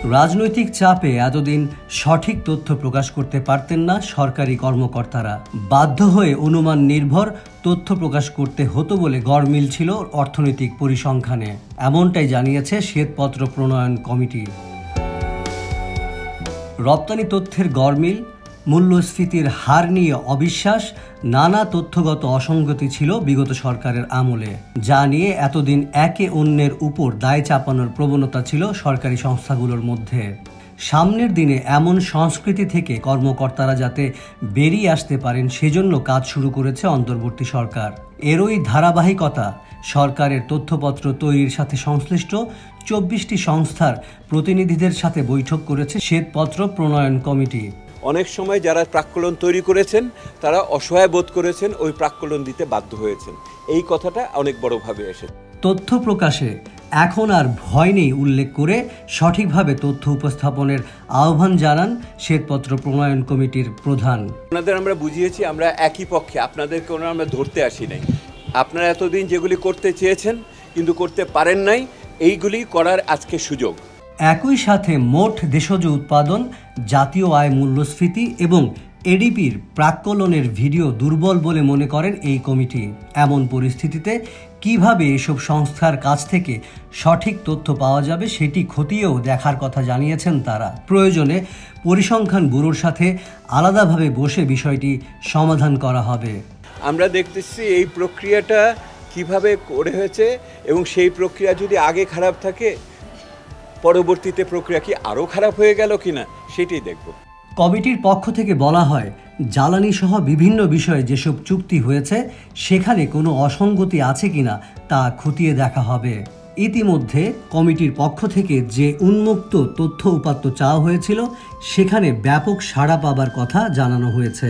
রাজনৈতিক চাপে এতদিন সঠিক তথ্য প্রকাশ করতে পারতেন না সরকারি কর্মকর্তারা। বাধ্য হয়ে অনুমান নির্ভর তথ্য প্রকাশ করতে হতো বলে গড়মিল ছিল অর্থনৈতিক পরিসংখ্যানে। এমনটাই জানিয়েছে শ্বেতপত্র প্রণয়ন কমিটি। রপ্তানি তথ্যের গড়মিল, মূল্যস্ফীতির হার নিয়ে অবিশ্বাস, নানা তথ্যগত অসঙ্গতি ছিল বিগত সরকারের আমলে, যা নিয়ে এতদিন একে অন্যের উপর দায় চাপানোর প্রবণতা ছিল সরকারি সংস্থাগুলোর মধ্যে। সামনের দিনে এমন সংস্কৃতি থেকে কর্মকর্তারা যাতে বেরিয়ে আসতে পারেন সেজন্য কাজ শুরু করেছে অন্তর্বর্তী সরকার। এরই ধারাবাহিকতা সরকারের তথ্যপত্র তৈরির সাথে সংশ্লিষ্ট 24টি সংস্থার প্রতিনিধিদের সাথে বৈঠক করেছে শ্বেতপত্র প্রণয়ন কমিটি। অনেক সময় যারা প্রাক্কলন তৈরি করেছেন তারা অসহায় বোধ করেছেন, ওই প্রাক্কলন দিতে বাধ্য হয়েছেন। এই কথাটা অনেক বড়ভাবে এসেছে। তথ্য প্রকাশে এখন আর ভয় নেই উল্লেখ করে সঠিকভাবে তথ্য উপস্থাপনের আহ্বান জানান শ্বেতপত্র প্রণয়ন কমিটির প্রধান। আপনাদের আমরা বুঝিয়েছি আমরা একই পক্ষে, আপনাদের কোনো আমরা ধরতে আসি নাই। আপনারা এতদিন যেগুলি করতে চেয়েছেন কিন্তু করতে পারেন নাই, এইগুলি করার আজকে সুযোগ। একই সাথে মোট দেশজ উৎপাদন, জাতীয় আয়, মূল্যস্ফীতি এবং এডিপির প্রাক্কলনের ভিডিও দুর্বল বলে মনে করেন এই কমিটি। এমন পরিস্থিতিতে কিভাবে এসব সংস্থার কাছ থেকে সঠিক তথ্য পাওয়া যাবে সেটি খতিয়েও দেখার কথা জানিয়েছেন তারা। প্রয়োজনে পরিসংখ্যান ব্যুরোর সাথে আলাদাভাবে বসে বিষয়টি সমাধান করা হবে। আমরা দেখতেছি এই প্রক্রিয়াটা কিভাবে করে হয়েছে এবং সেই প্রক্রিয়া যদি আগে খারাপ থাকে পরবর্তীতে প্রক্রিয়া কি আরও খারাপ হয়ে গেল কিনা সেটাই দেখব। কমিটির পক্ষ থেকে বলা হয়, জ্বালানি সহ বিভিন্ন বিষয়ে যেসব চুক্তি হয়েছে সেখানে কোনো অসঙ্গতি আছে কিনা তা খতিয়ে দেখা হবে। ইতিমধ্যে কমিটির পক্ষ থেকে যে উন্মুক্ত তথ্য উপাত্ত চাওয়া হয়েছিল সেখানে ব্যাপক সাড়া পাবার কথা জানানো হয়েছে।